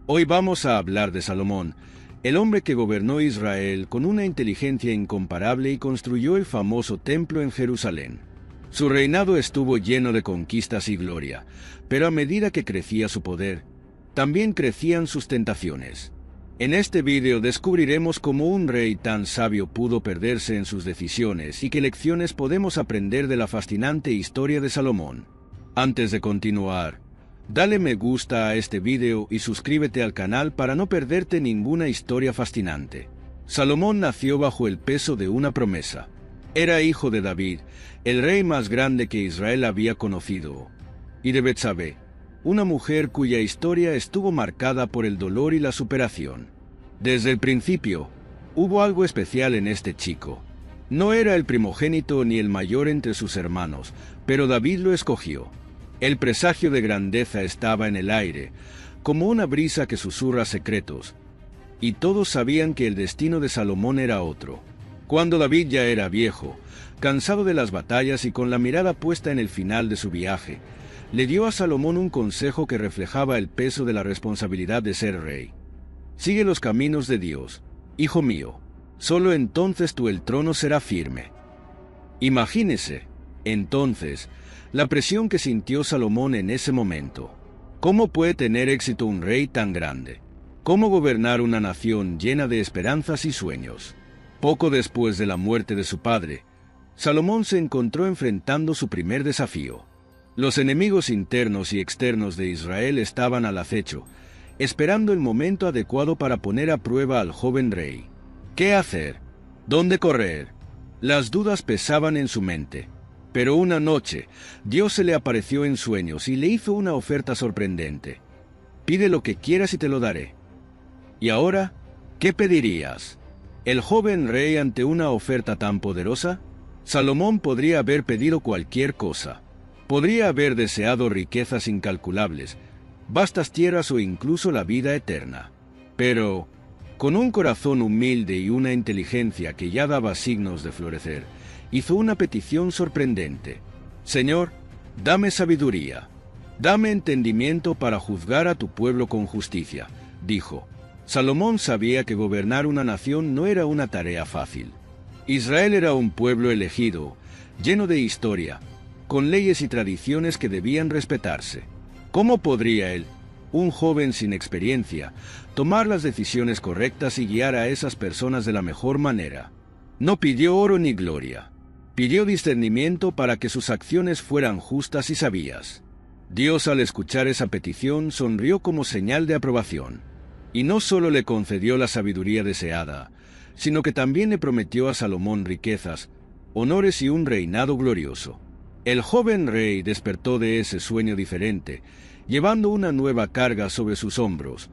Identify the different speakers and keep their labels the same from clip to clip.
Speaker 1: Hoy vamos a hablar de Salomón, el hombre que gobernó Israel con una inteligencia incomparable y construyó el famoso templo en Jerusalén. Su reinado estuvo lleno de conquistas y gloria, pero a medida que crecía su poder, también crecían sus tentaciones. En este vídeo descubriremos cómo un rey tan sabio pudo perderse en sus decisiones y qué lecciones podemos aprender de la fascinante historia de Salomón. Antes de continuar, dale me gusta a este vídeo y suscríbete al canal para no perderte ninguna historia fascinante. Salomón nació bajo el peso de una promesa. Era hijo de David, el rey más grande que Israel había conocido, y de Betsabé, una mujer cuya historia estuvo marcada por el dolor y la superación. Desde el principio, hubo algo especial en este chico. No era el primogénito ni el mayor entre sus hermanos, pero David lo escogió. El presagio de grandeza estaba en el aire, como una brisa que susurra secretos, y todos sabían que el destino de Salomón era otro. Cuando David ya era viejo, cansado de las batallas y con la mirada puesta en el final de su viaje, le dio a Salomón un consejo que reflejaba el peso de la responsabilidad de ser rey. Sigue los caminos de Dios, hijo mío, solo entonces el trono será firme. Imagínese, entonces, la presión que sintió Salomón en ese momento. ¿Cómo puede tener éxito un rey tan grande? ¿Cómo gobernar una nación llena de esperanzas y sueños? Poco después de la muerte de su padre, Salomón se encontró enfrentando su primer desafío. Los enemigos internos y externos de Israel estaban al acecho, esperando el momento adecuado para poner a prueba al joven rey. ¿Qué hacer? ¿Dónde correr? Las dudas pesaban en su mente. Pero una noche, Dios se le apareció en sueños y le hizo una oferta sorprendente. Pide lo que quieras y te lo daré. ¿Y ahora? ¿Qué pedirías? ¿El joven rey ante una oferta tan poderosa? Salomón podría haber pedido cualquier cosa. Podría haber deseado riquezas incalculables, vastas tierras o incluso la vida eterna. Pero, con un corazón humilde y una inteligencia que ya daba signos de florecer, hizo una petición sorprendente. Señor, dame sabiduría. Dame entendimiento para juzgar a tu pueblo con justicia, dijo. Salomón sabía que gobernar una nación no era una tarea fácil. Israel era un pueblo elegido, lleno de historia, con leyes y tradiciones que debían respetarse. ¿Cómo podría él, un joven sin experiencia, tomar las decisiones correctas y guiar a esas personas de la mejor manera? No pidió oro ni gloria. Pidió discernimiento para que sus acciones fueran justas y sabias. Dios, al escuchar esa petición, sonrió como señal de aprobación. Y no solo le concedió la sabiduría deseada, sino que también le prometió a Salomón riquezas, honores y un reinado glorioso. El joven rey despertó de ese sueño diferente, llevando una nueva carga sobre sus hombros,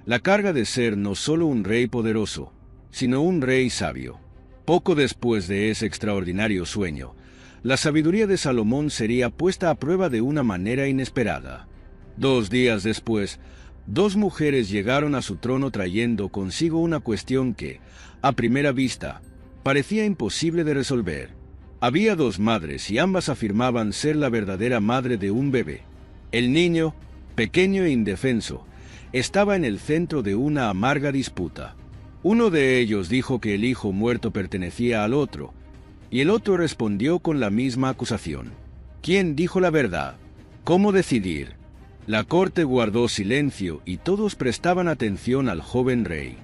Speaker 1: la carga de ser no solo un rey poderoso, sino un rey sabio. Poco después de ese extraordinario sueño, la sabiduría de Salomón sería puesta a prueba de una manera inesperada. 2 días después, 2 mujeres llegaron a su trono trayendo consigo una cuestión que, a primera vista, parecía imposible de resolver. Había 2 madres y ambas afirmaban ser la verdadera madre de un bebé. El niño, pequeño e indefenso, estaba en el centro de una amarga disputa. Uno de ellos dijo que el hijo muerto pertenecía al otro, y el otro respondió con la misma acusación. ¿Quién dijo la verdad? ¿Cómo decidir? La corte guardó silencio y todos prestaban atención al joven rey.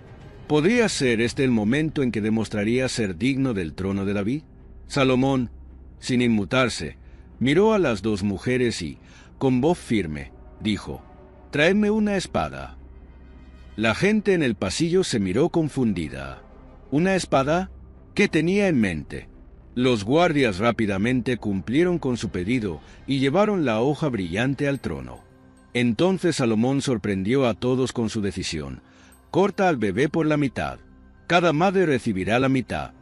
Speaker 1: ¿Podría ser este el momento en que demostraría ser digno del trono de David? Salomón, sin inmutarse, miró a las 2 mujeres y, con voz firme, dijo: «Traedme una espada». La gente en el pasillo se miró confundida. ¿Una espada? ¿Qué tenía en mente? Los guardias rápidamente cumplieron con su pedido y llevaron la hoja brillante al trono. Entonces Salomón sorprendió a todos con su decisión: «Corta al bebé por la mitad. Cada madre recibirá la mitad».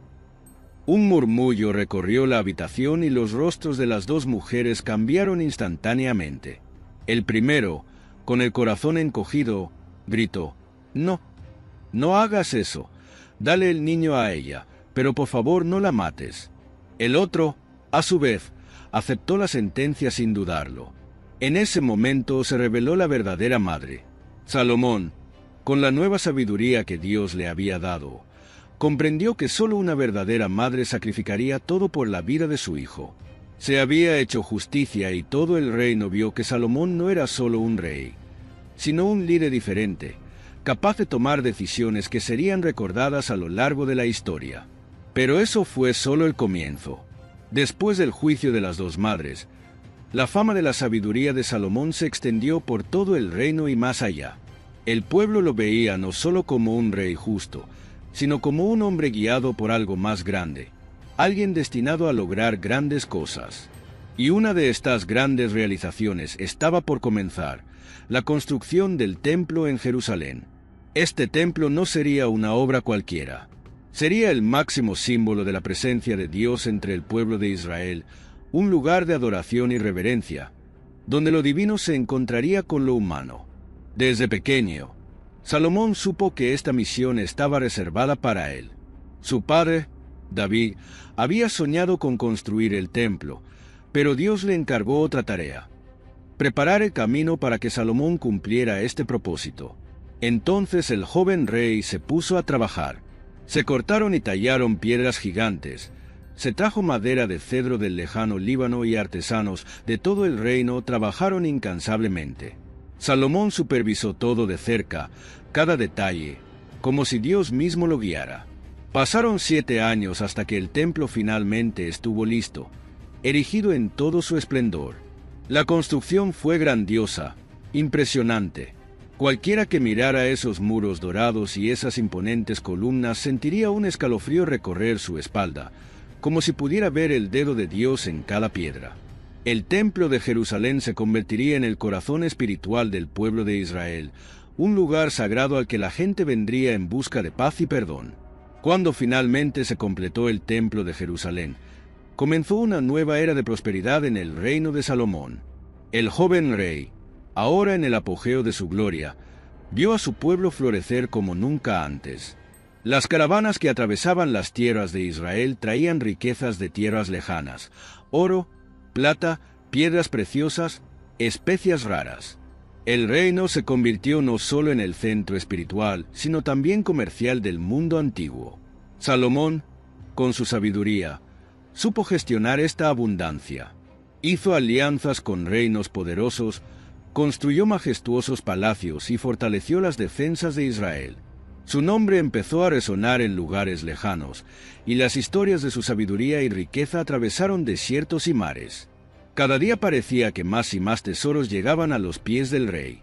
Speaker 1: Un murmullo recorrió la habitación y los rostros de las 2 mujeres cambiaron instantáneamente. El primero, con el corazón encogido, gritó: «No, no hagas eso. Dale el niño a ella, pero por favor no la mates». El otro, a su vez, aceptó la sentencia sin dudarlo. En ese momento se reveló la verdadera madre. Salomón, Con la nueva sabiduría que Dios le había dado, comprendió que solo una verdadera madre sacrificaría todo por la vida de su hijo. Se había hecho justicia y todo el reino vio que Salomón no era solo un rey, sino un líder diferente, capaz de tomar decisiones que serían recordadas a lo largo de la historia. Pero eso fue solo el comienzo. Después del juicio de las dos madres, la fama de la sabiduría de Salomón se extendió por todo el reino y más allá. El pueblo lo veía no solo como un rey justo, sino como un hombre guiado por algo más grande, alguien destinado a lograr grandes cosas. Y una de estas grandes realizaciones estaba por comenzar, la construcción del templo en Jerusalén. Este templo no sería una obra cualquiera. Sería el máximo símbolo de la presencia de Dios entre el pueblo de Israel, un lugar de adoración y reverencia, donde lo divino se encontraría con lo humano. Desde pequeño, Salomón supo que esta misión estaba reservada para él. Su padre, David, había soñado con construir el templo, pero Dios le encargó otra tarea: preparar el camino para que Salomón cumpliera este propósito. Entonces el joven rey se puso a trabajar. Se cortaron y tallaron piedras gigantes. Se trajo madera de cedro del lejano Líbano y artesanos de todo el reino trabajaron incansablemente. Salomón supervisó todo de cerca, cada detalle, como si Dios mismo lo guiara. Pasaron 7 años hasta que el templo finalmente estuvo listo, erigido en todo su esplendor. La construcción fue grandiosa, impresionante. Cualquiera que mirara esos muros dorados y esas imponentes columnas sentiría un escalofrío recorrer su espalda, como si pudiera ver el dedo de Dios en cada piedra. El templo de Jerusalén se convertiría en el corazón espiritual del pueblo de Israel, un lugar sagrado al que la gente vendría en busca de paz y perdón. Cuando finalmente se completó el templo de Jerusalén, comenzó una nueva era de prosperidad en el reino de Salomón. El joven rey, ahora en el apogeo de su gloria, vio a su pueblo florecer como nunca antes. Las caravanas que atravesaban las tierras de Israel traían riquezas de tierras lejanas: oro, plata, piedras preciosas, especias raras. El reino se convirtió no solo en el centro espiritual, sino también comercial del mundo antiguo. Salomón, con su sabiduría, supo gestionar esta abundancia. Hizo alianzas con reinos poderosos, construyó majestuosos palacios y fortaleció las defensas de Israel. Su nombre empezó a resonar en lugares lejanos, y las historias de su sabiduría y riqueza atravesaron desiertos y mares. Cada día parecía que más y más tesoros llegaban a los pies del rey.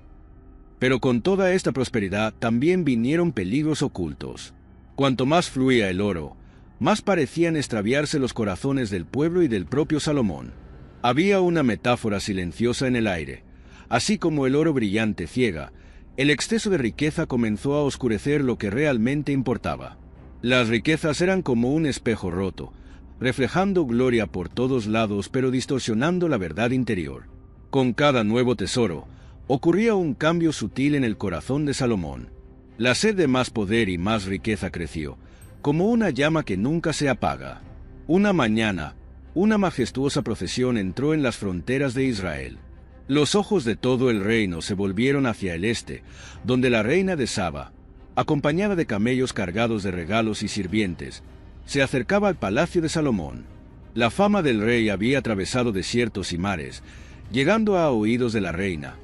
Speaker 1: Pero con toda esta prosperidad también vinieron peligros ocultos. Cuanto más fluía el oro, más parecían extraviarse los corazones del pueblo y del propio Salomón. Había una metáfora silenciosa en el aire. Así como el oro brillante ciega, el exceso de riqueza comenzó a oscurecer lo que realmente importaba. Las riquezas eran como un espejo roto, reflejando gloria por todos lados pero distorsionando la verdad interior. Con cada nuevo tesoro, ocurría un cambio sutil en el corazón de Salomón. La sed de más poder y más riqueza creció, como una llama que nunca se apaga. Una mañana, una majestuosa procesión entró en las fronteras de Israel. Los ojos de todo el reino se volvieron hacia el este, donde la reina de Saba, acompañada de camellos cargados de regalos y sirvientes, se acercaba al palacio de Salomón. La fama del rey había atravesado desiertos y mares, llegando a oídos de la reina,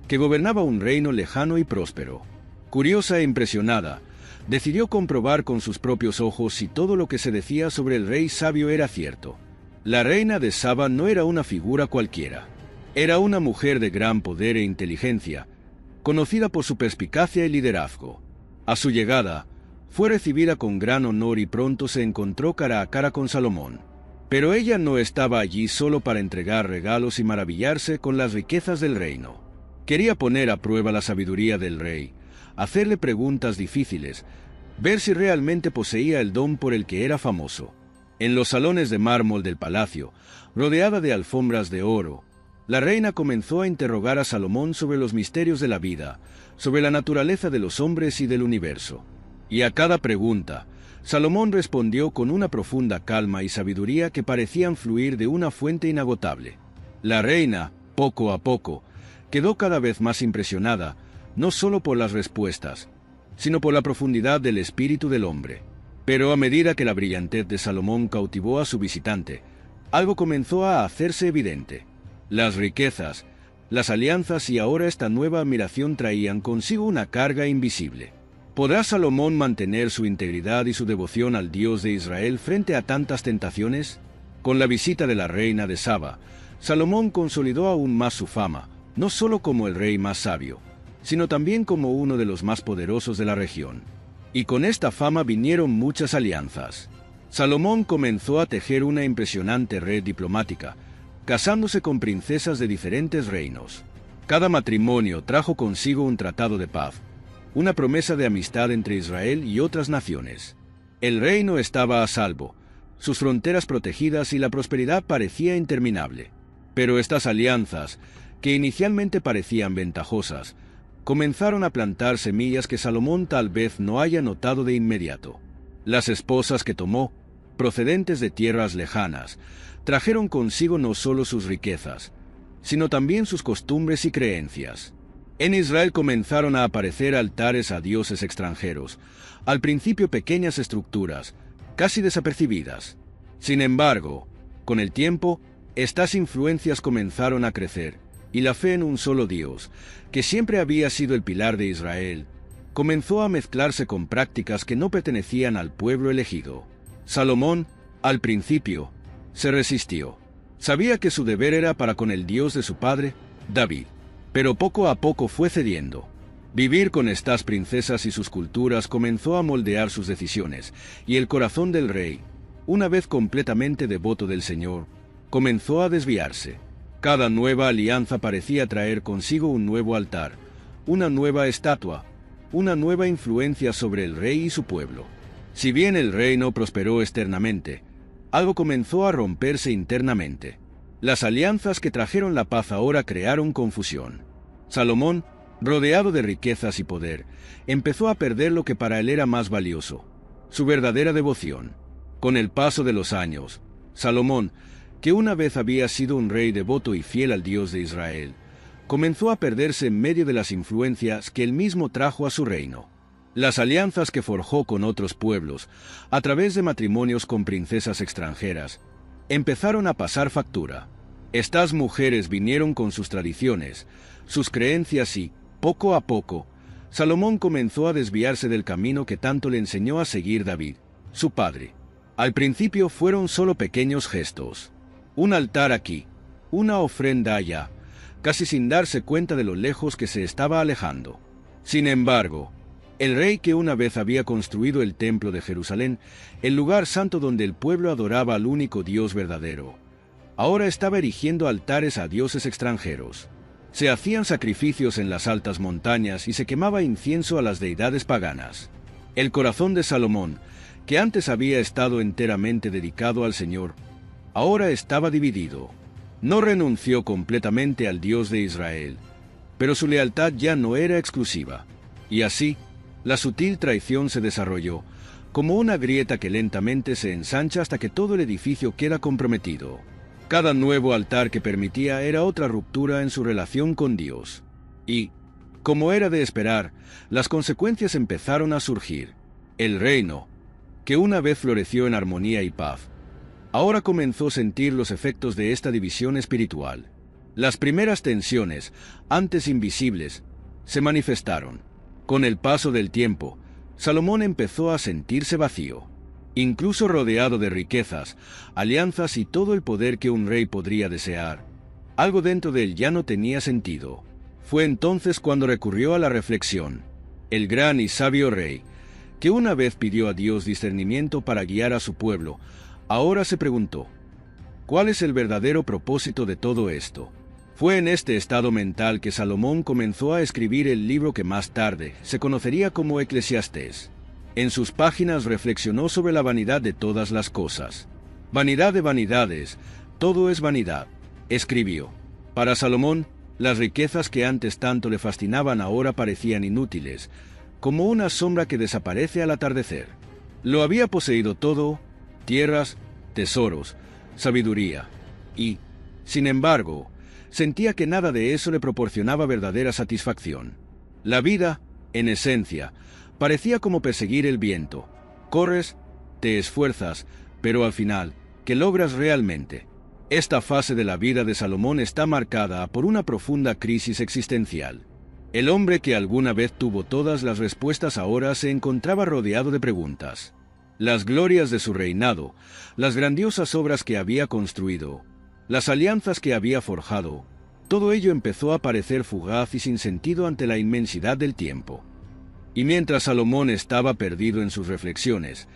Speaker 1: que gobernaba un reino lejano y próspero. Curiosa e impresionada, decidió comprobar con sus propios ojos si todo lo que se decía sobre el rey sabio era cierto. La reina de Saba no era una figura cualquiera. Era una mujer de gran poder e inteligencia, conocida por su perspicacia y liderazgo. A su llegada, fue recibida con gran honor y pronto se encontró cara a cara con Salomón. Pero ella no estaba allí solo para entregar regalos y maravillarse con las riquezas del reino. Quería poner a prueba la sabiduría del rey, hacerle preguntas difíciles, ver si realmente poseía el don por el que era famoso. En los salones de mármol del palacio, rodeada de alfombras de oro, la reina comenzó a interrogar a Salomón sobre los misterios de la vida, sobre la naturaleza de los hombres y del universo. Y a cada pregunta, Salomón respondió con una profunda calma y sabiduría que parecían fluir de una fuente inagotable. La reina, poco a poco, quedó cada vez más impresionada, no solo por las respuestas, sino por la profundidad del espíritu del hombre. Pero a medida que la brillantez de Salomón cautivó a su visitante, algo comenzó a hacerse evidente. Las riquezas, las alianzas y ahora esta nueva admiración traían consigo una carga invisible. ¿Podrá Salomón mantener su integridad y su devoción al Dios de Israel frente a tantas tentaciones? Con la visita de la reina de Saba, Salomón consolidó aún más su fama, no solo como el rey más sabio, sino también como uno de los más poderosos de la región. Y con esta fama vinieron muchas alianzas. Salomón comenzó a tejer una impresionante red diplomática, casándose con princesas de diferentes reinos. Cada matrimonio trajo consigo un tratado de paz, una promesa de amistad entre Israel y otras naciones. El reino estaba a salvo, sus fronteras protegidas y la prosperidad parecía interminable. Pero estas alianzas, que inicialmente parecían ventajosas, comenzaron a plantar semillas que Salomón tal vez no haya notado de inmediato. Las esposas que tomó, procedentes de tierras lejanas, trajeron consigo no solo sus riquezas, sino también sus costumbres y creencias. En Israel comenzaron a aparecer altares a dioses extranjeros, al principio pequeñas estructuras, casi desapercibidas. Sin embargo, con el tiempo, estas influencias comenzaron a crecer, y la fe en un solo Dios, que siempre había sido el pilar de Israel, comenzó a mezclarse con prácticas que no pertenecían al pueblo elegido. Salomón, al principio, se resistió. Sabía que su deber era para con el Dios de su padre, David, pero poco a poco fue cediendo. Vivir con estas princesas y sus culturas comenzó a moldear sus decisiones, y el corazón del rey, una vez completamente devoto del Señor, comenzó a desviarse. Cada nueva alianza parecía traer consigo un nuevo altar, una nueva estatua, una nueva influencia sobre el rey y su pueblo. Si bien el reino prosperó externamente, algo comenzó a romperse internamente. Las alianzas que trajeron la paz ahora crearon confusión. Salomón, rodeado de riquezas y poder, empezó a perder lo que para él era más valioso, su verdadera devoción. Con el paso de los años, Salomón, que una vez había sido un rey devoto y fiel al Dios de Israel, comenzó a perderse en medio de las influencias que él mismo trajo a su reino. Las alianzas que forjó con otros pueblos, a través de matrimonios con princesas extranjeras, empezaron a pasar factura. Estas mujeres vinieron con sus tradiciones, sus creencias y, poco a poco, Salomón comenzó a desviarse del camino que tanto le enseñó a seguir David, su padre. Al principio fueron solo pequeños gestos. Un altar aquí, una ofrenda allá, casi sin darse cuenta de lo lejos que se estaba alejando. Sin embargo, el rey que una vez había construido el templo de Jerusalén, el lugar santo donde el pueblo adoraba al único Dios verdadero, ahora estaba erigiendo altares a dioses extranjeros. Se hacían sacrificios en las altas montañas y se quemaba incienso a las deidades paganas. El corazón de Salomón, que antes había estado enteramente dedicado al Señor, ahora estaba dividido. No renunció completamente al Dios de Israel, pero su lealtad ya no era exclusiva. Y así, la sutil traición se desarrolló, como una grieta que lentamente se ensancha hasta que todo el edificio queda comprometido. Cada nuevo altar que permitía era otra ruptura en su relación con Dios. Y, como era de esperar, las consecuencias empezaron a surgir. El reino, que una vez floreció en armonía y paz, ahora comenzó a sentir los efectos de esta división espiritual. Las primeras tensiones, antes invisibles, se manifestaron. Con el paso del tiempo, Salomón empezó a sentirse vacío. Incluso rodeado de riquezas, alianzas y todo el poder que un rey podría desear, algo dentro de él ya no tenía sentido. Fue entonces cuando recurrió a la reflexión. El gran y sabio rey, que una vez pidió a Dios discernimiento para guiar a su pueblo, ahora se preguntó, ¿cuál es el verdadero propósito de todo esto? Fue en este estado mental que Salomón comenzó a escribir el libro que más tarde se conocería como Eclesiastés. En sus páginas reflexionó sobre la vanidad de todas las cosas. Vanidad de vanidades, todo es vanidad, escribió. Para Salomón, las riquezas que antes tanto le fascinaban ahora parecían inútiles, como una sombra que desaparece al atardecer. Lo había poseído todo, tierras, tesoros, sabiduría, y, sin embargo, sentía que nada de eso le proporcionaba verdadera satisfacción. La vida, en esencia, Parecía como perseguir el viento. Corres, te esfuerzas, pero al final, ¿qué logras realmente? Esta fase de la vida de Salomón está marcada por una profunda crisis existencial. El hombre que alguna vez tuvo todas las respuestas ahora se encontraba rodeado de preguntas. Las glorias de su reinado, las grandiosas obras que había construido, las alianzas que había forjado, todo ello empezó a parecer fugaz y sin sentido ante la inmensidad del tiempo. Y mientras Salomón estaba perdido en sus reflexiones,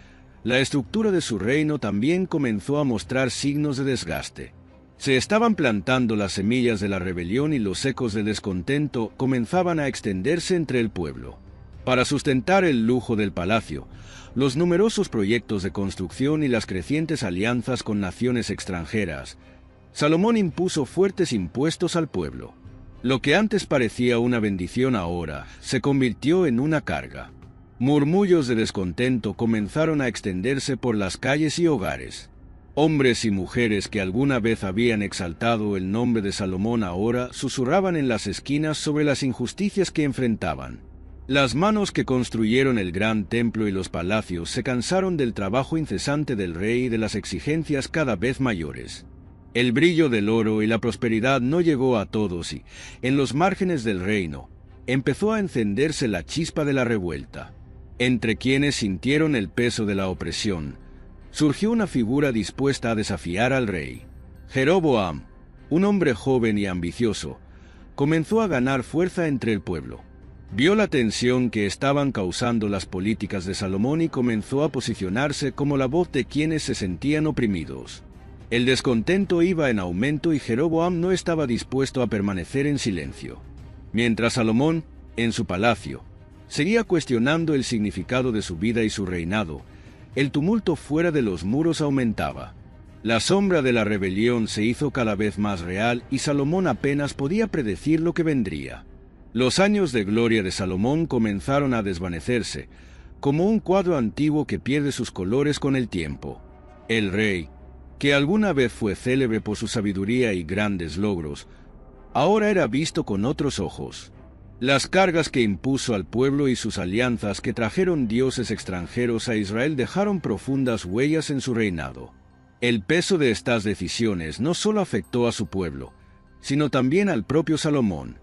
Speaker 1: la estructura de su reino también comenzó a mostrar signos de desgaste. Se estaban plantando las semillas de la rebelión y los ecos de descontento comenzaban a extenderse entre el pueblo. Para sustentar el lujo del palacio, los numerosos proyectos de construcción y las crecientes alianzas con naciones extranjeras, Salomón impuso fuertes impuestos al pueblo. Lo que antes parecía una bendición ahora se convirtió en una carga. Murmullos de descontento comenzaron a extenderse por las calles y hogares. Hombres y mujeres que alguna vez habían exaltado el nombre de Salomón ahora susurraban en las esquinas sobre las injusticias que enfrentaban. Las manos que construyeron el gran templo y los palacios se cansaron del trabajo incesante del rey y de las exigencias cada vez mayores. El brillo del oro y la prosperidad no llegó a todos y, en los márgenes del reino, empezó a encenderse la chispa de la revuelta. Entre quienes sintieron el peso de la opresión, surgió una figura dispuesta a desafiar al rey. Jeroboam, un hombre joven y ambicioso, comenzó a ganar fuerza entre el pueblo. Vio la tensión que estaban causando las políticas de Salomón y comenzó a posicionarse como la voz de quienes se sentían oprimidos. El descontento iba en aumento y Jeroboam no estaba dispuesto a permanecer en silencio. Mientras Salomón, en su palacio, seguía cuestionando el significado de su vida y su reinado, el tumulto fuera de los muros aumentaba. La sombra de la rebelión se hizo cada vez más real y Salomón apenas podía predecir lo que vendría. Los años de gloria de Salomón comenzaron a desvanecerse, como un cuadro antiguo que pierde sus colores con el tiempo. El rey, que alguna vez fue célebre por su sabiduría y grandes logros, ahora era visto con otros ojos. Las cargas que impuso al pueblo y sus alianzas que trajeron dioses extranjeros a Israel dejaron profundas huellas en su reinado. El peso de estas decisiones no solo afectó a su pueblo, sino también al propio Salomón.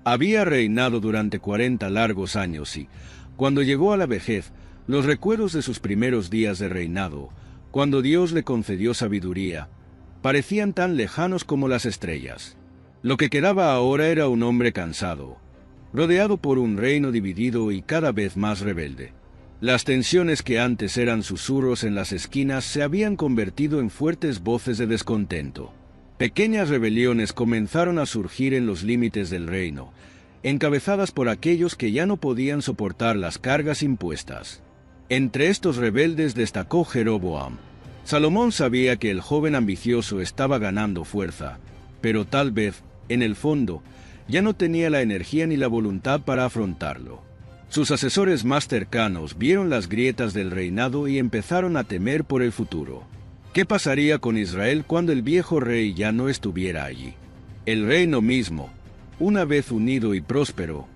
Speaker 1: Había reinado durante 40 largos años y, cuando llegó a la vejez, los recuerdos de sus primeros días de reinado, cuando Dios le concedió sabiduría, parecían tan lejanos como las estrellas. Lo que quedaba ahora era un hombre cansado, rodeado por un reino dividido y cada vez más rebelde. Las tensiones que antes eran susurros en las esquinas se habían convertido en fuertes voces de descontento. Pequeñas rebeliones comenzaron a surgir en los límites del reino, encabezadas por aquellos que ya no podían soportar las cargas impuestas. Entre estos rebeldes destacó Jeroboam. Salomón sabía que el joven ambicioso estaba ganando fuerza, pero tal vez, en el fondo, ya no tenía la energía ni la voluntad para afrontarlo. Sus asesores más cercanos vieron las grietas del reinado y empezaron a temer por el futuro. ¿Qué pasaría con Israel cuando el viejo rey ya no estuviera allí? El reino mismo, una vez unido y próspero,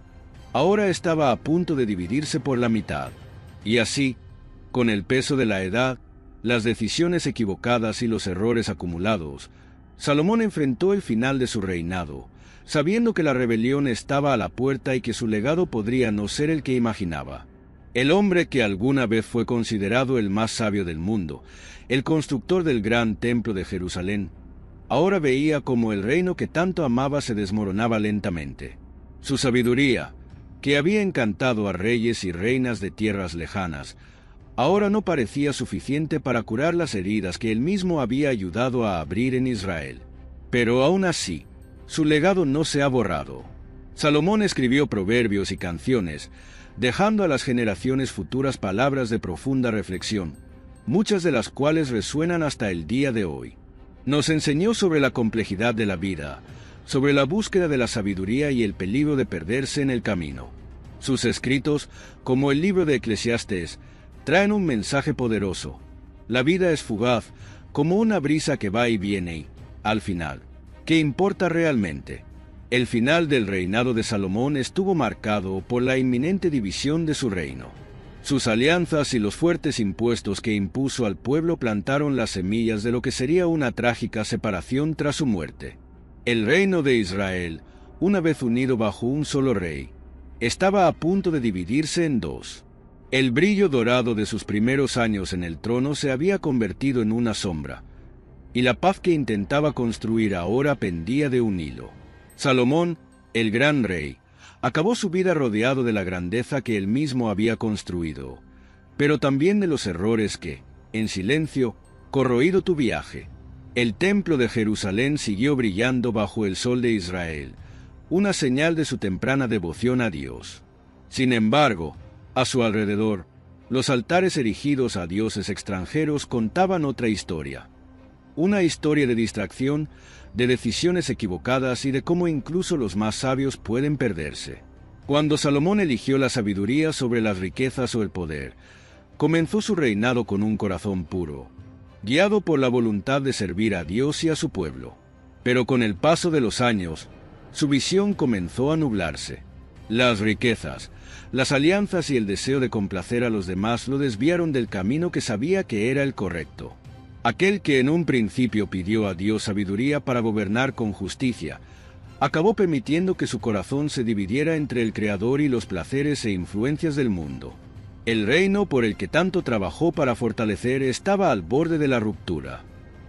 Speaker 1: ahora estaba a punto de dividirse por la mitad. Y así, con el peso de la edad, las decisiones equivocadas y los errores acumulados, Salomón enfrentó el final de su reinado, sabiendo que la rebelión estaba a la puerta y que su legado podría no ser el que imaginaba. El hombre que alguna vez fue considerado el más sabio del mundo, el constructor del gran templo de Jerusalén, ahora veía como el reino que tanto amaba se desmoronaba lentamente. Su sabiduría, que había encantado a reyes y reinas de tierras lejanas, ahora no parecía suficiente para curar las heridas que él mismo había ayudado a abrir en Israel. Pero aún así, su legado no se ha borrado. Salomón escribió proverbios y canciones, dejando a las generaciones futuras palabras de profunda reflexión, muchas de las cuales resuenan hasta el día de hoy. Nos enseñó sobre la complejidad de la vida, sobre la búsqueda de la sabiduría y el peligro de perderse en el camino. Sus escritos, como el libro de Eclesiastés, traen un mensaje poderoso. La vida es fugaz, como una brisa que va y viene y, al final, ¿qué importa realmente? El final del reinado de Salomón estuvo marcado por la inminente división de su reino. Sus alianzas y los fuertes impuestos que impuso al pueblo plantaron las semillas de lo que sería una trágica separación tras su muerte. El reino de Israel, una vez unido bajo un solo rey, estaba a punto de dividirse en dos. El brillo dorado de sus primeros años en el trono se había convertido en una sombra, y la paz que intentaba construir ahora pendía de un hilo. Salomón, el gran rey, acabó su vida rodeado de la grandeza que él mismo había construido, pero también de los errores que, en silencio, corroído tu viaje. El templo de Jerusalén siguió brillando bajo el sol de Israel, una señal de su temprana devoción a Dios. Sin embargo, a su alrededor, los altares erigidos a dioses extranjeros contaban otra historia. Una historia de distracción, de decisiones equivocadas y de cómo incluso los más sabios pueden perderse. Cuando Salomón eligió la sabiduría sobre las riquezas o el poder, comenzó su reinado con un corazón puro, guiado por la voluntad de servir a Dios y a su pueblo. Pero con el paso de los años, su visión comenzó a nublarse. Las riquezas, las alianzas y el deseo de complacer a los demás lo desviaron del camino que sabía que era el correcto. Aquel que en un principio pidió a Dios sabiduría para gobernar con justicia, acabó permitiendo que su corazón se dividiera entre el Creador y los placeres e influencias del mundo. El reino por el que tanto trabajó para fortalecer estaba al borde de la ruptura.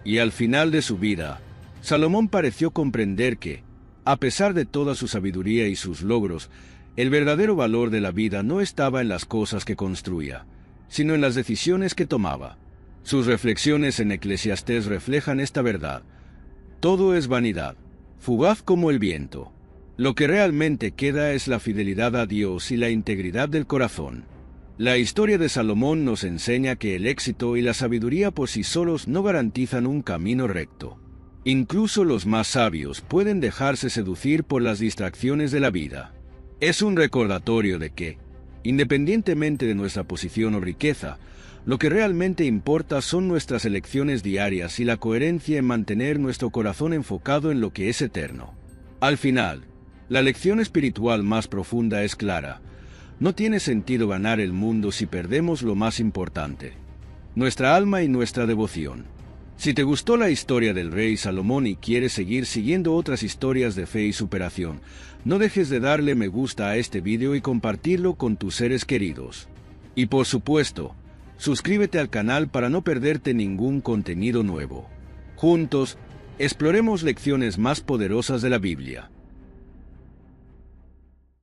Speaker 1: Y al final de su vida, Salomón pareció comprender que, a pesar de toda su sabiduría y sus logros, el verdadero valor de la vida no estaba en las cosas que construía, sino en las decisiones que tomaba. Sus reflexiones en Eclesiastés reflejan esta verdad. Todo es vanidad, fugaz como el viento. Lo que realmente queda es la fidelidad a Dios y la integridad del corazón. La historia de Salomón nos enseña que el éxito y la sabiduría por sí solos no garantizan un camino recto. Incluso los más sabios pueden dejarse seducir por las distracciones de la vida. Es un recordatorio de que, independientemente de nuestra posición o riqueza, lo que realmente importa son nuestras elecciones diarias y la coherencia en mantener nuestro corazón enfocado en lo que es eterno. Al final, la lección espiritual más profunda es clara. No tiene sentido ganar el mundo si perdemos lo más importante: nuestra alma y nuestra devoción. Si te gustó la historia del rey Salomón y quieres seguir siguiendo otras historias de fe y superación, no dejes de darle me gusta a este video y compartirlo con tus seres queridos. Y por supuesto, suscríbete al canal para no perderte ningún contenido nuevo. Juntos, exploremos lecciones más poderosas de la Biblia.